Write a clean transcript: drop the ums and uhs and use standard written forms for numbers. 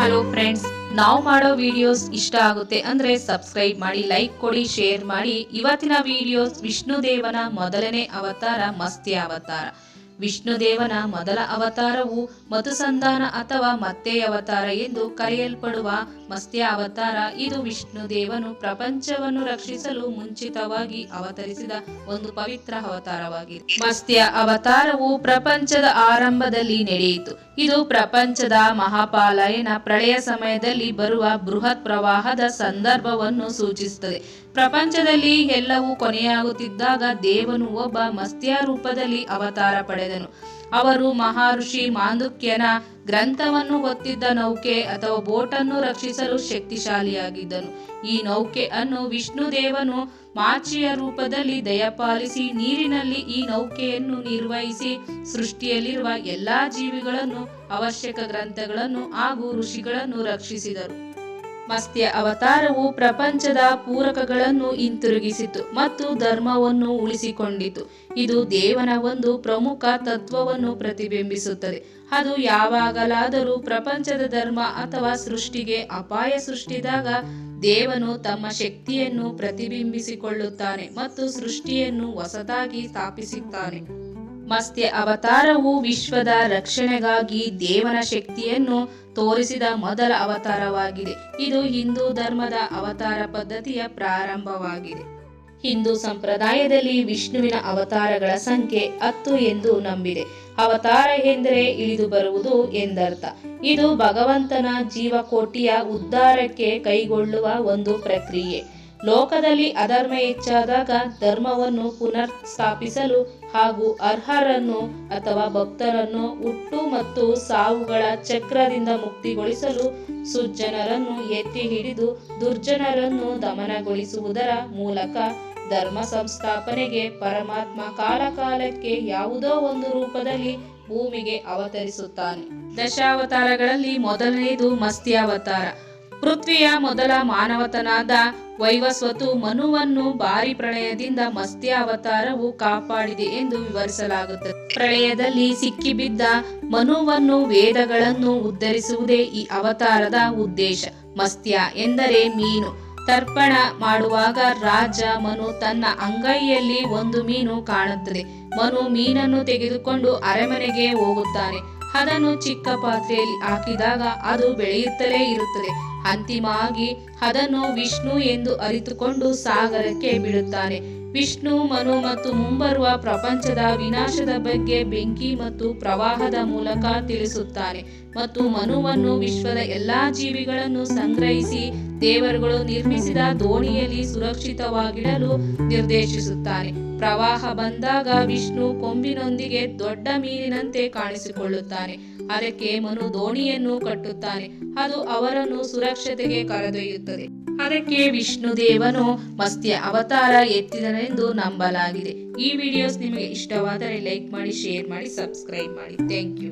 Hello friends, ನಾವು ಮಾಡೋ videos ಇಷ್ಟ ಆಗುತ್ತೆ ಅಂದ್ರೆ ಸಬ್ಸ್ಕ್ರೈಬ್ ಮಾಡಿ, ಲೈಕ್ ಕೊಡಿ, ಶೇರ್ ಮಾಡಿ. ಇವತ್ತಿನ ವಿಡಿಯೋಸ್ ವಿಷ್ಣುದೇವನ ಮೊದಲನೇ ಅವತಾರ ಮತ್ಸ್ಯ ಅವತಾರ. ವಿಷ್ಣುದೇವನ ಮೊದಲ ಅವತಾರವು ಮಧುಸಂಧಾನ ಅಥವಾ ಮತ್ತೆ ಅವತಾರ ಎಂದು ಕರೆಯಲ್ಪಡುವ ಮತ್ಸ್ಯ ಅವತಾರ. ಇದು ವಿಷ್ಣುದೇವನು ಪ್ರಪಂಚವನ್ನು ರಕ್ಷಿಸಲು ಮುಂಚಿತವಾಗಿ ಅವತರಿಸಿದ ಒಂದು ಪವಿತ್ರ ಅವತಾರವಾಗಿದೆ. ಮತ್ಸ್ಯ ಅವತಾರವು ಪ್ರಪಂಚದ ಆರಂಭದಲ್ಲಿ ನಡೆಯಿತು. ಇದು ಪ್ರಪಂಚದ ಮಹಾಪಾಲಯನ ಪ್ರಳಯ ಸಮಯದಲ್ಲಿ ಬರುವ ಬೃಹತ್ ಪ್ರವಾಹದ ಸಂದರ್ಭವನ್ನು ಸೂಚಿಸುತ್ತದೆ. ಪ್ರಪಂಚದಲ್ಲಿ ಎಲ್ಲವೂ ಕೊನೆಯಾಗುತ್ತಿದ್ದಾಗ ದೇವನು ಒಬ್ಬ ಮತ್ಸ್ಯ ರೂಪದಲ್ಲಿ ಅವತಾರ ಪಡೆದನು. ಅವರು ಮಹರ್ಷಿ ಮಾಂಡುಕ್ಯನ ಗ್ರಂಥವನ್ನು ಹೊತ್ತಿದ್ದ ನೌಕೆ ಅಥವಾ ಬೋಟನ್ನು ರಕ್ಷಿಸಲು ಶಕ್ತಿಶಾಲಿಯಾಗಿದ್ದನು. ಈ ನೌಕೆಯನ್ನು ವಿಷ್ಣುದೇವನು ಮಾಚಿಯ ರೂಪದಲ್ಲಿ ದಯಪಾಲಿಸಿ ನೀರಿನಲ್ಲಿ ಈ ನೌಕೆಯನ್ನು ನಿರ್ವಹಿಸಿ ಸೃಷ್ಟಿಯಲ್ಲಿರುವ ಎಲ್ಲಾ ಜೀವಿಗಳನ್ನು, ಅವಶ್ಯಕ ಗ್ರಂಥಗಳನ್ನು ಹಾಗೂ ಋಷಿಗಳನ್ನು ರಕ್ಷಿಸಿದರು. ಮತ್ಸ್ಯ ಅವತಾರವು ಪ್ರಪಂಚದ ಪೂರಕಗಳನ್ನು ಹಿಂತಿರುಗಿಸಿತು ಮತ್ತು ಧರ್ಮವನ್ನು ಉಳಿಸಿಕೊಂಡಿತು. ಇದು ದೇವನ ಒಂದು ಪ್ರಮುಖ ತತ್ವವನ್ನು ಪ್ರತಿಬಿಂಬಿಸುತ್ತದೆ. ಅದು ಯಾವಾಗಲಾದರೂ ಪ್ರಪಂಚದ ಧರ್ಮ ಅಥವಾ ಸೃಷ್ಟಿಗೆ ಅಪಾಯ ಸೃಷ್ಟಿಸಿದಾಗ ದೇವನು ತಮ್ಮ ಶಕ್ತಿಯನ್ನು ಪ್ರತಿಬಿಂಬಿಸಿಕೊಳ್ಳುತ್ತಾನೆ ಮತ್ತು ಸೃಷ್ಟಿಯನ್ನು ಹೊಸದಾಗಿ ಸ್ಥಾಪಿಸುತ್ತಾನೆ. ಮತ್ಸ್ಯ ಅವತಾರವು ವಿಶ್ವದ ರಕ್ಷಣೆಗಾಗಿ ದೇವನ ಶಕ್ತಿಯನ್ನು ತೋರಿಸಿದ ಮೊದಲ ಅವತಾರವಾಗಿದೆ. ಇದು ಹಿಂದೂ ಧರ್ಮದ ಅವತಾರ ಪದ್ಧತಿಯ ಪ್ರಾರಂಭವಾಗಿದೆ. ಹಿಂದೂ ಸಂಪ್ರದಾಯದಲ್ಲಿ ವಿಷ್ಣುವಿನ ಅವತಾರಗಳ ಸಂಖ್ಯೆ 10 ಎಂದು ನಂಬಿದೆ. ಅವತಾರ ಎಂದರೆ ಇಳಿದು ಬರುವುದು ಎಂದರ್ಥ. ಇದು ಭಗವಂತನ ಜೀವಕೋಟಿಯ ಉದ್ಧಾರಕ್ಕೆ ಕೈಗೊಳ್ಳುವ ಒಂದು ಪ್ರಕ್ರಿಯೆ. ಲೋಕದಲ್ಲಿ ಅಧರ್ಮ ಹೆಚ್ಚಾದಾಗ ಧರ್ಮವನ್ನು ಪುನರ್ ಸ್ಥಾಪಿಸಲು ಹಾಗೂ ಅರ್ಹರನ್ನು ಅಥವಾ ಭಕ್ತರನ್ನು ಹುಟ್ಟು ಮತ್ತು ಸಾವುಗಳ ಚಕ್ರದಿಂದ ಮುಕ್ತಿಗೊಳಿಸಲು ಸುಜ್ಜನರನ್ನು ಎತ್ತಿ ಹಿಡಿದು ದುರ್ಜನರನ್ನು ದಮನಗೊಳಿಸುವುದರ ಮೂಲಕ ಧರ್ಮ ಸಂಸ್ಥಾಪನೆಗೆ ಪರಮಾತ್ಮ ಕಾಲಕಾಲಕ್ಕೆ ಯಾವುದೋ ಒಂದು ರೂಪದಲ್ಲಿ ಭೂಮಿಗೆ ಅವತರಿಸುತ್ತಾನೆ. ದಶಾವತಾರಗಳಲ್ಲಿ ಮೊದಲನೆಯದು ಮತ್ಸ್ಯಾವತಾರ. ಪೃಥ್ವಿಯ ಮೊದಲ ಮಾನವತನಾದ ವೈವಸ್ವತು ಮನುವನ್ನು ಭಾರಿ ಪ್ರಳಯದಿಂದ ಮತ್ಸ್ಯ ಅವತಾರವು ಕಾಪಾಡಿದೆ ಎಂದು ವಿವರಿಸಲಾಗುತ್ತದೆ. ಪ್ರಳಯದಲ್ಲಿ ಸಿಕ್ಕಿಬಿದ್ದ ಮನುವನ್ನು ವೇದಗಳನ್ನು ಉದ್ಧರಿಸುವುದೇ ಈ ಅವತಾರದ ಉದ್ದೇಶ. ಮತ್ಸ್ಯ ಎಂದರೆ ಮೀನು. ತರ್ಪಣ ಮಾಡುವಾಗ ರಾಜ ಮನು ತನ್ನ ಅಂಗೈಯಲ್ಲಿ ಒಂದು ಮೀನು ಕಾಣುತ್ತದೆ. ಮನು ಮೀನನ್ನು ತೆಗೆದುಕೊಂಡು ಅರಮನೆಗೆ ಹೋಗುತ್ತಾನೆ. ಅದನ್ನು ಚಿಕ್ಕ ಪಾತ್ರೆಯಲ್ಲಿ ಹಾಕಿದಾಗ ಅದು ಬೆಳೆಯುತ್ತಲೇ ಇರುತ್ತದೆ. ಅಂತಿಮವಾಗಿ ಅದನ್ನು ವಿಷ್ಣು ಎಂದು ಅರಿತುಕೊಂಡು ಸಾಗರಕ್ಕೆ ಬಿಡುತ್ತಾನೆ. ವಿಷ್ಣು ಮನು ಮತ್ತು ಮುಂಬರುವ ಪ್ರಪಂಚದ ವಿನಾಶದ ಬಗ್ಗೆ ಬೆಂಕಿ ಮತ್ತು ಪ್ರವಾಹದ ಮೂಲಕ ತಿಳಿಸುತ್ತಾನೆ ಮತ್ತು ಮನುವನ್ನು ವಿಶ್ವದ ಎಲ್ಲಾ ಜೀವಿಗಳನ್ನು ಸಂಗ್ರಹಿಸಿ ದೇವರುಗಳು ನಿರ್ಮಿಸಿದ ದೋಣಿಯಲ್ಲಿ ಸುರಕ್ಷಿತವಾಗಿಡಲು ನಿರ್ದೇಶಿಸುತ್ತಾನೆ. ಪ್ರವಾಹ ಬಂದಾಗ ವಿಷ್ಣು ಕೊಂಬಿನೊಂದಿಗೆ ದೊಡ್ಡ ಮೀನಿನಂತೆ ಕಾಣಿಸಿಕೊಳ್ಳುತ್ತಾನೆ. ಅದಕ್ಕೆ ಮನು ದೋಣಿಯನ್ನು ಕಟ್ಟುತ್ತಾನೆ. ಅದು ಅವರನ್ನು ಸುರಕ್ಷತೆಗೆ ಕರೆದೊಯ್ಯುತ್ತದೆ. ಅದಕ್ಕೆ ವಿಷ್ಣುದೇವನು ಮತ್ಸ್ಯ ಅವತಾರ ಎತ್ತಿದನೆಂದು ನಂಬಲಾಗಿದೆ. ಈ ವಿಡಿಯೋಸ್ ನಿಮಗೆ ಇಷ್ಟವಾದರೆ ಲೈಕ್ ಮಾಡಿ, ಶೇರ್ ಮಾಡಿ, ಸಬ್ಸ್ಕ್ರೈಬ್ ಮಾಡಿ. Thank you.